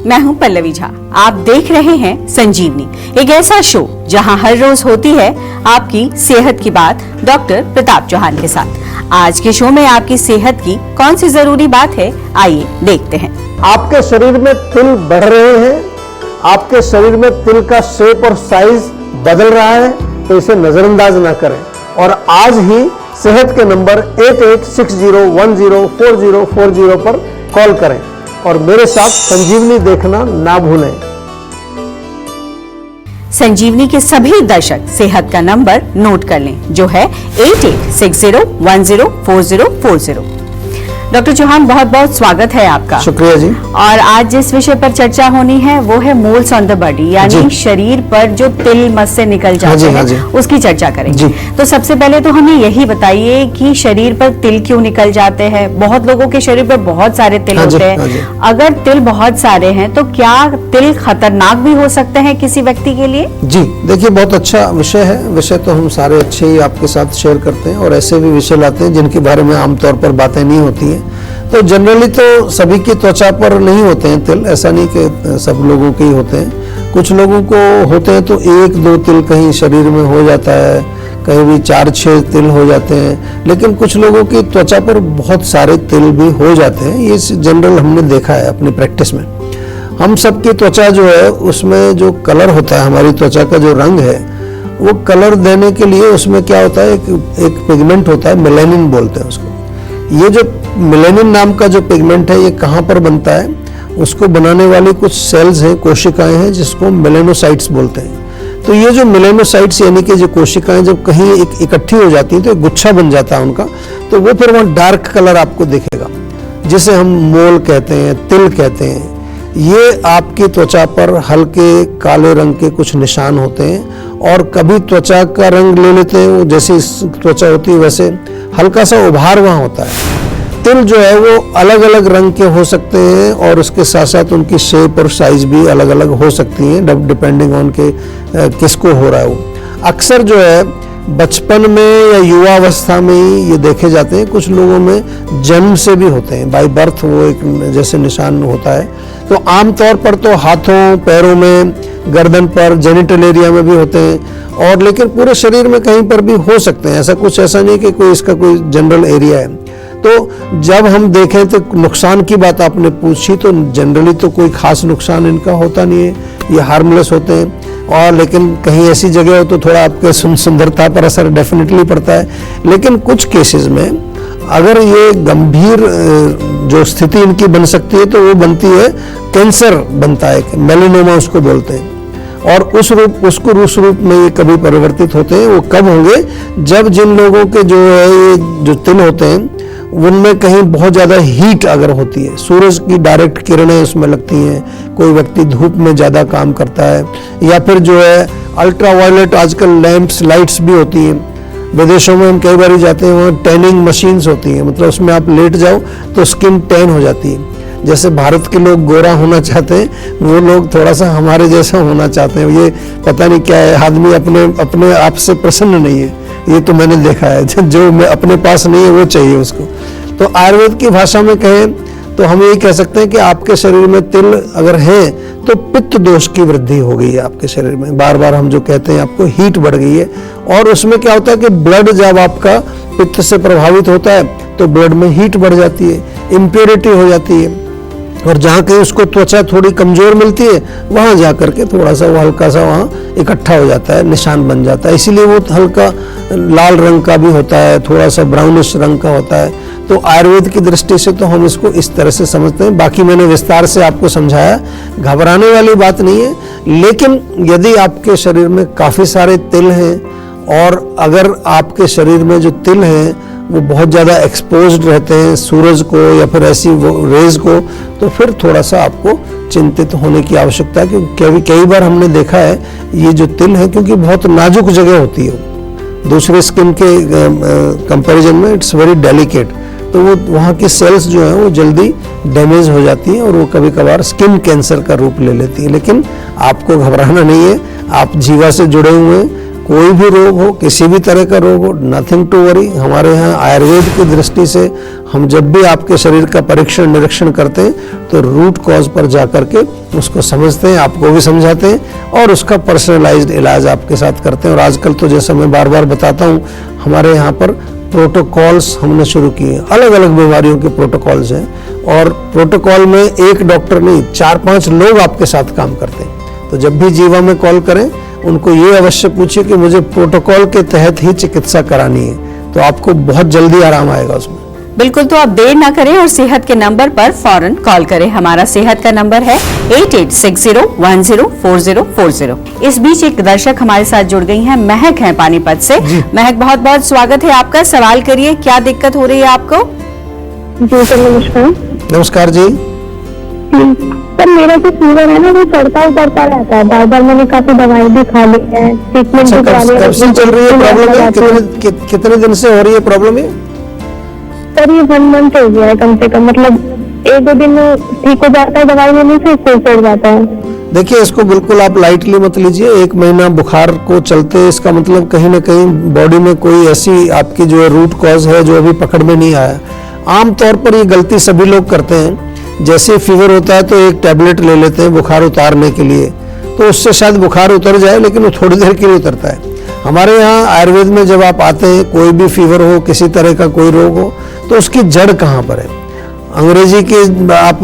मैं हूं पल्लवी झा। आप देख रहे हैं संजीवनी, एक ऐसा शो जहां हर रोज होती है आपकी सेहत की बात डॉक्टर प्रताप चौहान के साथ। आज के शो में आपकी सेहत की कौन सी जरूरी बात है, आइए देखते हैं। आपके शरीर में तिल बढ़ रहे हैं, आपके शरीर में तिल का शेप और साइज बदल रहा है, तो इसे नजरअंदाज ना करें और आज ही सेहत के नंबर 8860104040 पर कॉल करें और मेरे साथ संजीवनी देखना ना भूलें। संजीवनी के सभी दर्शक सेहत का नंबर नोट कर लें, जो है 8860104040। डॉक्टर चौहान, बहुत बहुत स्वागत है आपका। शुक्रिया जी। और आज जिस विषय पर चर्चा होनी है वो है मोल्स ऑन द बॉडी, यानी शरीर पर जो तिल मस से निकल जाते हैं उसकी चर्चा करेंगे। तो सबसे पहले तो हमें यही बताइए कि शरीर पर तिल क्यों निकल जाते हैं। बहुत लोगों के शरीर पर बहुत सारे तिल होते हैं। अगर तिल बहुत सारे हैं तो क्या तिल खतरनाक भी हो सकते हैं किसी व्यक्ति के लिए? जी देखिए, बहुत अच्छा विषय है। विषय तो हम सारे अच्छे ही आपके साथ शेयर करते हैं और ऐसे भी विषय लाते हैं जिनके बारे में आमतौर पर बातें नहीं होती हैं। तो जनरली तो सभी की त्वचा पर नहीं होते हैं तिल, ऐसा नहीं कि सब लोगों के ही होते हैं। कुछ लोगों को होते हैं तो 1-2 तिल कहीं शरीर में हो जाता है, कहीं भी 4-6 तिल हो जाते हैं, लेकिन कुछ लोगों की त्वचा पर बहुत सारे तिल भी हो जाते हैं। ये जनरल हमने देखा है अपनी प्रैक्टिस में। हम सबकी त्वचा जो है उसमें जो कलर होता है, हमारी त्वचा का जो रंग है, वो कलर देने के लिए उसमें क्या होता है, एक पिगमेंट होता है, मेलानिन बोलते हैं उसको। ये जो मेलानिन नाम का जो पिगमेंट है, ये कहाँ पर बनता है, उसको बनाने वाली कुछ सेल्स हैं, कोशिकाएं हैं, जिसको मेलानोसाइट्स बोलते हैं। तो ये जो मेलानोसाइट्स यानी कि जो कोशिकाएं जब कहीं इकट्ठी हो जाती हैं तो एक गुच्छा बन जाता है उनका, तो वो फिर वहाँ डार्क कलर आपको दिखेगा, जिसे हम मोल कहते हैं, तिल कहते हैं। ये आपकी त्वचा पर हल्के काले रंग के कुछ निशान होते हैं और कभी त्वचा का रंग ले लेते हैं, वो जैसी त्वचा होती है वैसे हल्का सा उभार वहाँ होता है। तिल जो है वो अलग अलग रंग के हो सकते हैं और उसके साथ साथ उनकी शेप और साइज भी अलग अलग हो सकती हैं, डिपेंडिंग ऑन के किसको हो रहा है। वो अक्सर जो है बचपन में या युवावस्था में ही ये देखे जाते हैं। कुछ लोगों में जन्म से भी होते हैं, बाय बर्थ वो एक जैसे निशान होता है। तो आमतौर पर तो हाथों, पैरों में, गर्दन पर, जेनिटल एरिया में भी होते हैं, और लेकिन पूरे शरीर में कहीं पर भी हो सकते हैं। ऐसा नहीं कि कोई इसका कोई जनरल एरिया है। तो जब हम देखें तो नुकसान की बात आपने पूछी, तो जनरली तो कोई खास नुकसान इनका होता नहीं है, ये हार्मलेस होते हैं। और लेकिन कहीं ऐसी जगह हो तो थोड़ा आपके सुंदरता पर असर डेफिनेटली पड़ता है। लेकिन कुछ केसेस में अगर ये गंभीर जो स्थिति इनकी बन सकती है तो वो बनती है, कैंसर बनता है, मेलानोमा उसको बोलते हैं। और उस रूप में ये कभी परिवर्तित होते हैं। वो कब होंगे, जब जिन लोगों के जो है ये जो तिल होते हैं उनमें कहीं बहुत ज़्यादा हीट अगर होती है, सूरज की डायरेक्ट किरणें उसमें लगती हैं, कोई व्यक्ति धूप में ज़्यादा काम करता है, या फिर जो है अल्ट्रा वायलेट आजकल लैंप्स, लाइट्स भी होती हैं। विदेशों में हम कई बार जाते हैं, वहाँ टैनिंग मशीन्स होती हैं, मतलब उसमें आप लेट जाओ तो स्किन टैन हो जाती है। जैसे भारत के लोग गोरा होना चाहते हैं, वो लोग थोड़ा सा हमारे जैसा होना चाहते हैं। ये पता नहीं क्या है, आदमी अपने आप से प्रसन्न नहीं है, ये तो मैंने देखा है। जो अपने पास नहीं है वो चाहिए उसको। तो आयुर्वेद की भाषा में कहें तो हम यही कह सकते हैं कि आपके शरीर में तिल अगर है तो पित्त दोष की वृद्धि हो गई है आपके शरीर में। बार बार हम जो कहते हैं आपको हीट बढ़ गई है, और उसमें क्या होता है कि ब्लड जब आपका पित्त से प्रभावित होता है तो ब्लड में हीट बढ़ जाती है, इम्प्योरिटी हो जाती है, और जहाँ कहीं उसको त्वचा थोड़ी कमजोर मिलती है वहाँ जा करके थोड़ा सा वो हल्का सा वहाँ इकट्ठा हो जाता है, निशान बन जाता है। इसीलिए वो हल्का लाल रंग का भी होता है, थोड़ा सा ब्राउनिश रंग का होता है। तो आयुर्वेद की दृष्टि से तो हम इसको इस तरह से समझते हैं। बाकी मैंने विस्तार से आपको समझाया, घबराने वाली बात नहीं है। लेकिन यदि आपके शरीर में काफ़ी सारे तिल हैं और अगर आपके शरीर में जो तिल हैं वो बहुत ज़्यादा एक्सपोज्ड रहते हैं सूरज को या फिर ऐसी रेज को, तो फिर थोड़ा सा आपको चिंतित होने की आवश्यकता है। क्योंकि कई बार हमने देखा है ये जो तिल है, क्योंकि बहुत नाजुक जगह होती है, दूसरे स्किन के कंपैरिजन में इट्स वेरी डेलिकेट, तो वो वहाँ की सेल्स जो हैं वो जल्दी डैमेज हो जाती हैं और वो कभी कभार स्किन कैंसर का रूप ले लेती है। लेकिन आपको घबराना नहीं है, आप जीवा से जुड़े हुए हैं, कोई भी रोग हो, किसी भी तरह का रोग हो, नथिंग टू वरी। हमारे यहाँ आयुर्वेद की दृष्टि से हम जब भी आपके शरीर का परीक्षण निरीक्षण करते हैं तो रूट कॉज पर जाकर के उसको समझते हैं, आपको भी समझाते हैं और उसका पर्सनलाइज्ड इलाज आपके साथ करते हैं। और आजकल तो जैसा मैं बार बार बताता हूँ, हमारे यहाँ पर प्रोटोकॉल्स हमने शुरू किए हैं, अलग अलग बीमारियों के प्रोटोकॉल्स हैं और प्रोटोकॉल में एक डॉक्टर नहीं 4-5 लोग आपके साथ काम करते हैं। तो जब भी जीवा में कॉल करें, उनको ये अवश्य पूछिए कि मुझे प्रोटोकॉल के तहत ही चिकित्सा करानी है, तो आपको बहुत जल्दी आराम आएगा उसमें। बिल्कुल, तो आप देर ना करें और सेहत के नंबर पर फौरन कॉल करें। हमारा सेहत का नंबर है 8860104040। इस बीच एक दर्शक हमारे साथ जुड़ गई हैं, महक हैं पानीपत से। महक, बहुत बहुत स्वागत है आपका। सवाल करिए, क्या दिक्कत हो रही है आपको? जी सर, नमस्कार। नमस्कार जी। सर, मेरा जो फीवर है ना वो चढ़ता उतरता रहता है, बार बार मैंने काफी दवाई भी खा ली है, ट्रीटमेंट भी करा लिया है। कब से चल रही है प्रॉब्लम? कितने दिन से हो रही है प्रॉब्लम ये? सर, ये 1 मंथ हो गया है कम से कम, मतलब 1-2 दिन ठीक हो जाता है दवाई लेने से, फिर चढ़ जाता है। देखिए, इसको बिल्कुल आप लाइटली मत लीजिए। 1 महीना बुखार को चलते, इसका मतलब कहीं ना कहीं बॉडी में कोई ऐसी आपकी जो रूट कॉज है जो अभी पकड़ में नहीं आया। आमतौर पर ये गलती सभी लोग करते हैं, जैसे फीवर होता है तो एक टैबलेट ले लेते हैं बुखार उतारने के लिए, तो उससे शायद बुखार उतर जाए, लेकिन वो थोड़ी देर के लिए उतरता है। हमारे यहाँ आयुर्वेद में जब आप आते हैं, कोई भी फीवर हो, किसी तरह का कोई रोग हो, तो उसकी जड़ कहाँ पर है? अंग्रेजी के आप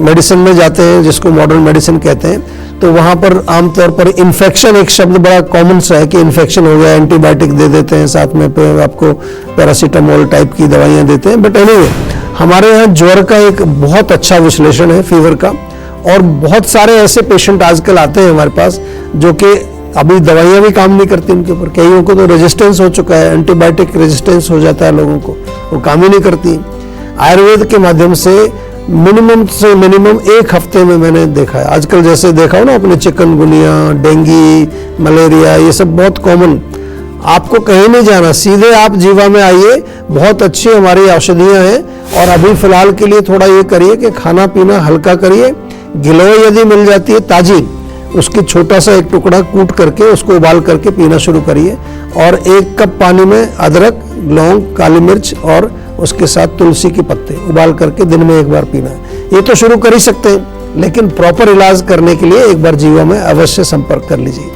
मेडिसिन में जाते हैं, जिसको मॉडर्न मेडिसिन कहते हैं, तो वहाँ पर आमतौर पर इन्फेक्शन एक शब्द बड़ा कॉमन सा है कि इन्फेक्शन हो गया, एंटीबायोटिक दे देते हैं, साथ में आपको पैरासीटामोल टाइप की दवाइयाँ देते हैं। बट एनीवे, हमारे यहाँ ज्वर का एक बहुत अच्छा विश्लेषण है फीवर का, और बहुत सारे ऐसे पेशेंट आजकल आते हैं हमारे पास जो कि अभी दवाइयाँ भी काम नहीं करती उनके ऊपर। कईयों को तो रेजिस्टेंस हो चुका है, एंटीबायोटिक रेजिस्टेंस हो जाता है लोगों को, वो काम ही नहीं करती। आयुर्वेद के माध्यम से मिनिमम 1 हफ्ते में मैंने देखा है। आजकल जैसे देखा हो ना अपने, चिकनगुनिया, डेंगू, मलेरिया, ये सब बहुत कॉमन। आपको कहीं नहीं जाना, सीधे आप जीवा में आइए, बहुत अच्छी हमारी औषधियाँ हैं। और अभी फिलहाल के लिए थोड़ा ये करिए कि खाना पीना हल्का करिए। गिलोय यदि मिल जाती है ताजी, उसकी छोटा सा एक टुकड़ा कूट करके उसको उबाल करके पीना शुरू करिए। और 1 कप पानी में अदरक, लौंग, काली मिर्च और उसके साथ तुलसी के पत्ते उबाल करके दिन में 1 बार पीना है। ये तो शुरू कर ही सकते हैं, लेकिन प्रॉपर इलाज करने के लिए एक बार जीवा में अवश्य संपर्क कर लीजिए।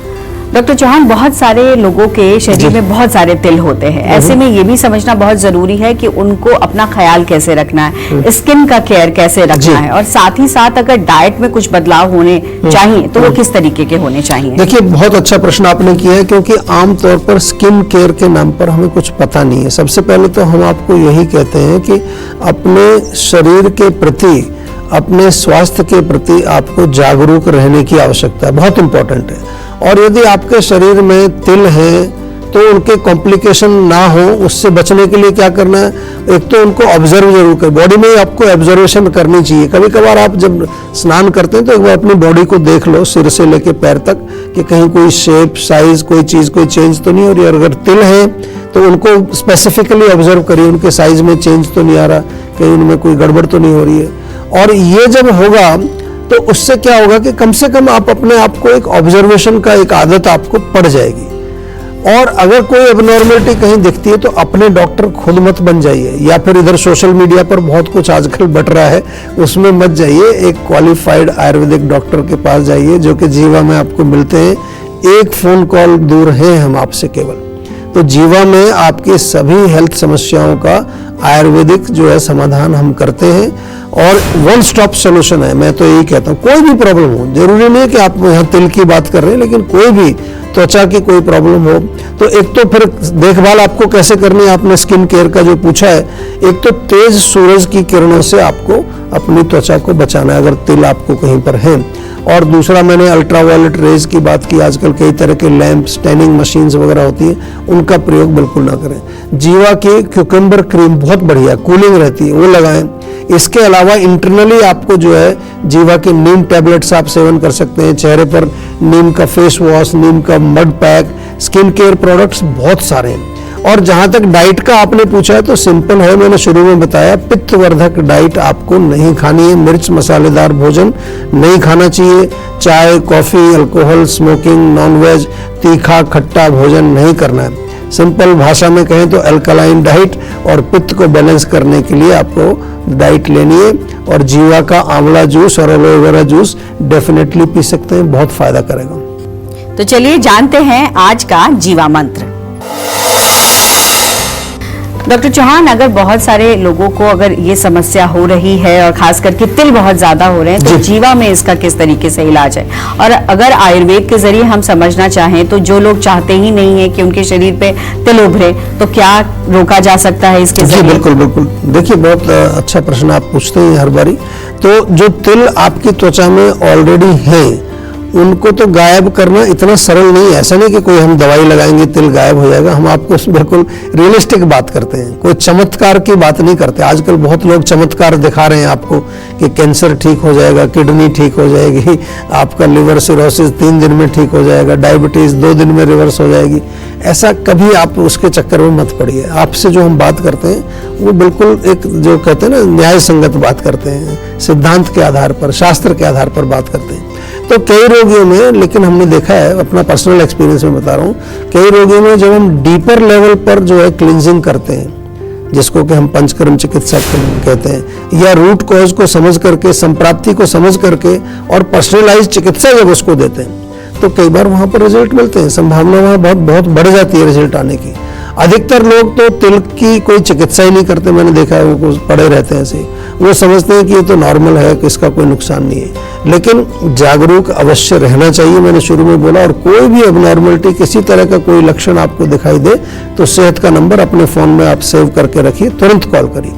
डॉक्टर चौहान, बहुत सारे लोगों के शरीर में बहुत सारे तिल होते हैं, ऐसे में ये भी समझना बहुत जरूरी है कि उनको अपना ख्याल कैसे रखना है, स्किन का केयर कैसे रखना है, और साथ ही साथ अगर डाइट में कुछ बदलाव होने चाहिए तो वो किस तरीके के होने चाहिए? देखिए, बहुत अच्छा प्रश्न आपने किया है, क्योंकि आमतौर पर स्किन केयर के नाम पर हमें कुछ पता नहीं है। सबसे पहले तो हम आपको यही कहते हैं कि अपने शरीर के प्रति, अपने स्वास्थ्य के प्रति आपको जागरूक रहने की आवश्यकता है, बहुत इंपॉर्टेंट है। और यदि आपके शरीर में तिल हैं तो उनके कॉम्प्लिकेशन ना हो, उससे बचने के लिए क्या करना है? एक तो उनको ऑब्जर्व जरूर करें, बॉडी में आपको ऑब्जर्वेशन करनी चाहिए। कभी कभार आप जब स्नान करते हैं तो एक बार अपनी बॉडी को देख लो, सिर से लेके पैर तक, कि कहीं कोई शेप, साइज, कोई चीज, कोई चेंज तो नहीं हो रही है। अगर तिल है तो उनको स्पेसिफिकली ऑब्जर्व करिए, उनके साइज में चेंज तो नहीं आ रहा, कहीं उनमें कोई गड़बड़ तो नहीं हो रही है। और ये जब होगा तो उससे क्या होगा कि कम से कम आप अपने आप को एक ऑब्जर्वेशन का एक आदत आपको पड़ जाएगी। और अगर कोई एबनॉर्मलिटी कहीं दिखती है तो अपने डॉक्टर खुद मत बन जाइए, या फिर इधर सोशल मीडिया पर बहुत कुछ आजकल बट रहा है, उसमें मत जाइए। एक क्वालिफाइड आयुर्वेदिक डॉक्टर के पास जाइए, जो कि जीवा में आपको मिलते हैं। 1 फोन कॉल दूर हैं हम आपसे केवल। तो जीवा में आपकी सभी हेल्थ समस्याओं का आयुर्वेदिक जो है समाधान हम करते हैं, और 1 स्टॉप सोल्यूशन है। मैं तो यही कहता हूँ, कोई भी प्रॉब्लम हो, जरूरी नहीं है कि आप यहाँ तिल की बात कर रहे हैं, लेकिन कोई भी त्वचा की कोई प्रॉब्लम हो, तो एक तो फिर देखभाल आपको कैसे करनी है, आपने स्किन केयर का जो पूछा है, एक तो तेज सूरज की किरणों से आपको अपनी त्वचा को बचाना है अगर तिल आपको कहीं पर है। और दूसरा, मैंने अल्ट्रावायलेट रेज की बात की, आजकल कई तरह के लैंप, स्टैनिंग मशीन्स वगैरह होती हैं, उनका प्रयोग बिल्कुल ना करें। जीवा की क्यूकम्बर क्रीम बहुत बढ़िया, कूलिंग रहती है, वो लगाएं। इसके अलावा इंटरनली आपको जो है जीवा के नीम टैबलेट्स आप सेवन कर सकते हैं। चेहरे पर नीम का फेस वॉश, नीम का mud pack, skin care products बहुत सारे हैं। और जहां तक डाइट का आपने पूछा है तो सिंपल है, मैंने शुरू में बताया, पित्तवर्धक डाइट आपको नहीं खानी है। मिर्च मसालेदार भोजन नहीं खाना चाहिए। चाय, कॉफी, अल्कोहल, स्मोकिंग, नॉनवेज, तीखा खट्टा भोजन नहीं करना है। सिंपल भाषा में कहें तो अल्कलाइन डाइट और पित्त को बैलेंस करने के लिए आपको डाइट लेनी है। और जीवा का आंवला जूस और एलोवेरा जूस डेफिनेटली पी सकते हैं, बहुत फायदा करेगा। तो चलिए जानते हैं आज का जीवा मंत्र। डॉक्टर चौहान, अगर बहुत सारे लोगों को अगर ये समस्या हो रही है और खास करके तिल बहुत ज्यादा हो रहे हैं, तो जीवा में इसका किस तरीके से इलाज है? और अगर आयुर्वेद के जरिए हम समझना चाहें तो जो लोग चाहते ही नहीं है कि उनके शरीर पे तिल उभरे, तो क्या रोका जा सकता है इसके जरिए? बिल्कुल बिल्कुल। देखिए, बहुत अच्छा प्रश्न आप पूछते हैं हर बारी। तो जो तिल आपकी त्वचा में ऑलरेडी है, उनको तो गायब करना इतना सरल नहीं है। ऐसा नहीं कि कोई हम दवाई लगाएंगे तिल गायब हो जाएगा। हम आपको बिल्कुल रियलिस्टिक बात करते हैं, कोई चमत्कार की बात नहीं करते। आजकल बहुत लोग चमत्कार दिखा रहे हैं आपको कि कैंसर ठीक हो जाएगा, किडनी ठीक हो जाएगी, आपका लिवर सिरोसिस 3 दिन में ठीक हो जाएगा, डायबिटीज 2 दिन में रिवर्स हो जाएगी। ऐसा कभी आप उसके चक्कर में मत पड़िए। आपसे जो हम बात करते हैं वो बिल्कुल एक जो कहते हैं ना, न्याय संगत बात करते हैं, सिद्धांत के आधार पर, शास्त्र के आधार पर बात करते हैं। तो कई रोगियों में, लेकिन हमने देखा है, अपना पर्सनल एक्सपीरियंस में बता रहा हूँ, कई रोगियों में जब हम डीपर लेवल पर जो है क्लींजिंग करते हैं, जिसको कि हम पंचकर्म चिकित्सा कहते हैं, या रूट कॉज को समझ करके, संप्राप्ति को समझ करके और पर्सनलाइज चिकित्सा जब उसको देते हैं, तो कई बार वहां पर रिजल्ट मिलते हैं। संभावना वहां बहुत बहुत बढ़ जाती है रिजल्ट आने की। अधिकतर लोग तो तिल की कोई चिकित्सा ही नहीं करते, मैंने देखा है, वो पड़े रहते हैं ऐसे। वो समझते हैं कि ये तो नॉर्मल है, कि इसका कोई नुकसान नहीं है। लेकिन जागरूक अवश्य रहना चाहिए, मैंने शुरू में बोला। और कोई भी अबनॉर्मलिटी, किसी तरह का कोई लक्षण आपको दिखाई दे तो सेहत का नंबर अपने फोन में आप सेव करके रखिए, तुरंत कॉल करिए।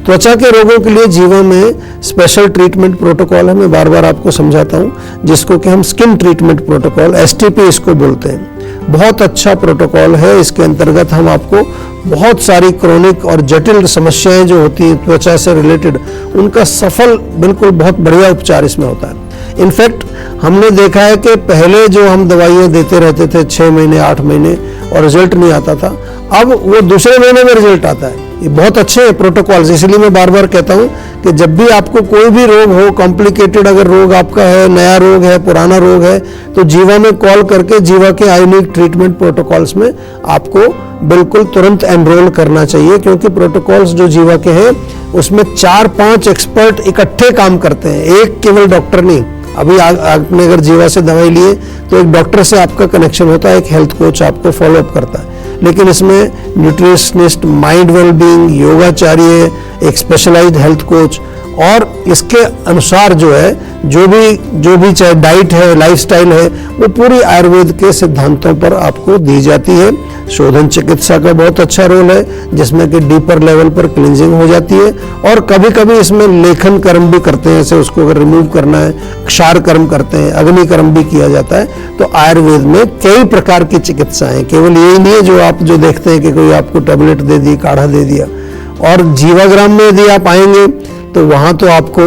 त्वचा के रोगों के लिए जीवा में स्पेशल ट्रीटमेंट प्रोटोकॉल है, मैं बार बार आपको समझाता हूँ, जिसको कि हम स्किन ट्रीटमेंट प्रोटोकॉल, STP इसको बोलते हैं। बहुत अच्छा प्रोटोकॉल है। इसके अंतर्गत हम आपको बहुत सारी क्रोनिक और जटिल समस्याएं जो होती हैं त्वचा से रिलेटेड, उनका सफल बिल्कुल बहुत बढ़िया उपचार इसमें होता है। इनफैक्ट हमने देखा है कि पहले जो हम दवाइयां देते रहते थे 6 महीने 8 महीने और रिजल्ट नहीं आता था, अब वो दूसरे महीने में रिजल्ट आता है। ये बहुत अच्छे प्रोटोकॉल्स, इसलिए मैं बार बार कहता हूं कि जब भी आपको कोई भी रोग हो, कॉम्प्लिकेटेड अगर रोग आपका है, नया रोग है, पुराना रोग है, तो जीवा में कॉल करके जीवा के आयुर्वेदिक ट्रीटमेंट प्रोटोकॉल्स में आपको बिल्कुल तुरंत एनरोल करना चाहिए। क्योंकि प्रोटोकॉल्स जो जीवा के हैं उसमें 4-5 एक्सपर्ट इकट्ठे काम करते हैं, एक केवल डॉक्टर नहीं। अभी आपने अगर जीवा से दवाई लिए तो एक डॉक्टर से आपका कनेक्शन होता है, एक हेल्थ कोच आपको फॉलोअप करता है। लेकिन इसमें न्यूट्रिशनिस्ट, माइंड वेलबींग, योगाचार्य, एक स्पेशलाइज्ड हेल्थ कोच, और इसके अनुसार जो है जो भी चाहे डाइट है, लाइफस्टाइल है, वो पूरी आयुर्वेद के सिद्धांतों पर आपको दी जाती है। शोधन चिकित्सा का बहुत अच्छा रोल है, जिसमें कि डीपर लेवल पर क्लींजिंग हो जाती है। और कभी कभी इसमें लेखन कर्म भी करते हैं, ऐसे उसको अगर रिमूव करना है, क्षार कर्म करते हैं, अग्नि कर्म भी किया जाता है। तो आयुर्वेद में कई प्रकार की चिकित्साएं, केवल यही नहीं है जो आप जो देखते हैं कि कोई आपको टैबलेट दे दी, काढ़ा दे दिया। और जीवाग्राम में यदि आप आएंगे तो वहाँ तो आपको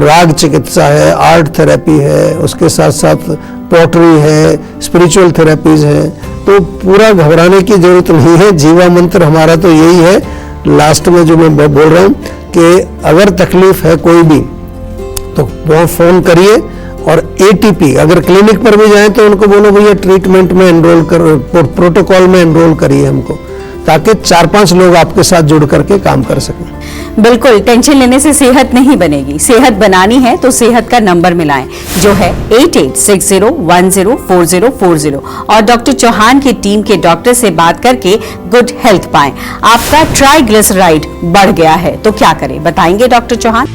राग चिकित्सा है, आर्ट थेरेपी है, उसके साथ साथ पॉटरी है, स्पिरिचुअल थेरेपीज है। तो पूरा घबराने की जरूरत नहीं है। जीवा मंत्र हमारा तो यही है, लास्ट में जो मैं बोल रहा हूँ कि अगर तकलीफ है कोई भी तो वो फोन करिए। और ATP अगर क्लिनिक पर भी जाएं तो उनको बोलो भैया ट्रीटमेंट में एनरोल कर, प्रोटोकॉल में एनरोल करिए हमको, ताकि 4-5 लोग आपके साथ जुड़ करके काम कर सकें। बिल्कुल, टेंशन लेने से सेहत नहीं बनेगी। सेहत बनानी है तो सेहत का नंबर मिलाएं, जो है 8860104040, और डॉक्टर चौहान की टीम के डॉक्टर से बात करके गुड हेल्थ पाएं। आपका ट्राइग्लिसराइड बढ़ गया है तो क्या करें, बताएंगे डॉक्टर चौहान।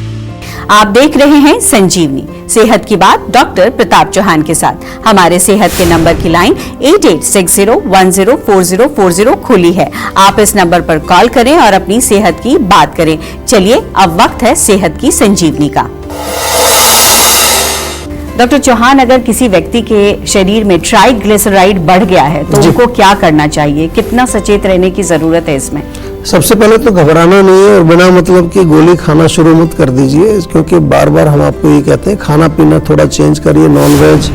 आप देख रहे हैं संजीवनी, सेहत की बात डॉक्टर प्रताप चौहान के साथ। हमारे सेहत के नंबर की लाइन 8860104040 खुली है। आप इस नंबर पर कॉल करें और अपनी सेहत की बात करें। चलिए, अब वक्त है सेहत की संजीवनी का। डॉक्टर चौहान, अगर किसी व्यक्ति के शरीर में ट्राइग्लिसराइड बढ़ गया है तो उनको क्या करना चाहिए, कितना सचेत रहने की जरूरत है इसमें? सबसे पहले तो घबराना नहीं है और बिना मतलब की गोली खाना शुरू मत कर दीजिए, क्योंकि बार बार हम आपको ये कहते हैं खाना पीना थोड़ा चेंज करिए। नॉनवेज,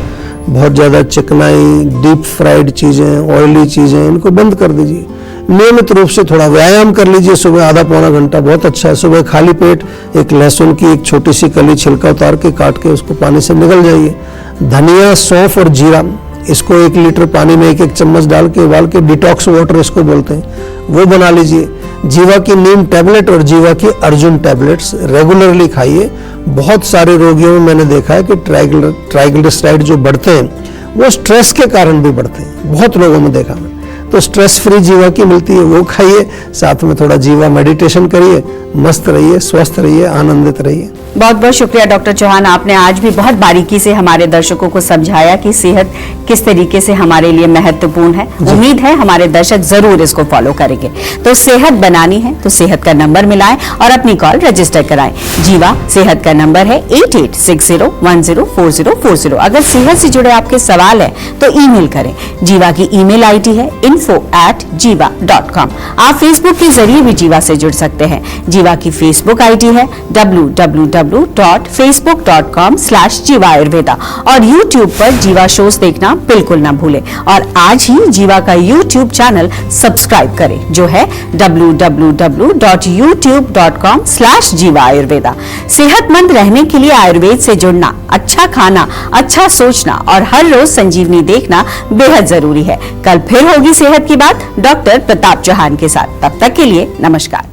बहुत ज़्यादा चिकनाई, डीप फ्राइड चीज़ें, ऑयली चीज़ें, इनको बंद कर दीजिए। नियमित रूप से थोड़ा व्यायाम कर लीजिए, सुबह आधा पौना घंटा बहुत अच्छा है। सुबह खाली पेट एक लहसुन की एक छोटी सी कली छिलका उतार के काट के उसको पानी से निगल जाइए। धनिया, सौंफ और जीरा, इसको 1 लीटर पानी में 1-1 चम्मच डाल के उबाल के, डिटॉक्स वाटर इसको बोलते हैं, वो बना लीजिए। जीवा की नीम टैबलेट और जीवा की अर्जुन टैबलेट्स रेगुलरली खाइए। बहुत सारे रोगियों में मैंने देखा है कि ट्राइग्लिसराइड जो बढ़ते हैं वो स्ट्रेस के कारण भी बढ़ते हैं, बहुत लोगों में देखा मैंने। तो स्ट्रेस फ्री जीवा की मिलती है, वो खाइए, साथ में थोड़ा जीवा मेडिटेशन करिए, मस्त रहिए, स्वस्थ रहिए, आनंदित रहिए। बहुत बहुत शुक्रिया डॉक्टर चौहान, आपने आज भी बहुत बारीकी से हमारे दर्शकों को समझाया कि सेहत किस तरीके से हमारे लिए महत्वपूर्ण है। उम्मीद है हमारे दर्शक जरूर इसको फॉलो करेंगे। तो सेहत बनानी है तो सेहत का नंबर मिलाएं और अपनी कॉल रजिस्टर कराएं। जीवा सेहत का नंबर है 8860104040। अगर सेहत से जुड़े आपके सवाल है तो ईमेल करें। जीवा की ईमेल आईडी है info@jiva.com। आप फेसबुक के जरिए भी जीवा से जुड़ सकते हैं। जीवा की फेसबुक आईडी है www.facebook.com/jiva ayurveda और YouTube पर जीवा शोज देखना बिल्कुल ना भूलें। और आज ही जीवा का YouTube चैनल सब्सक्राइब करें जो है www.youtube.com/jiva ayurveda। सेहतमंद रहने के लिए आयुर्वेद से जुड़ना, अच्छा खाना, अच्छा सोचना और हर रोज संजीवनी देखना बेहद जरूरी है। कल फिर होगी सेहत की बात डॉक्टर प्रताप चौहान के साथ। तब तक के लिए नमस्कार।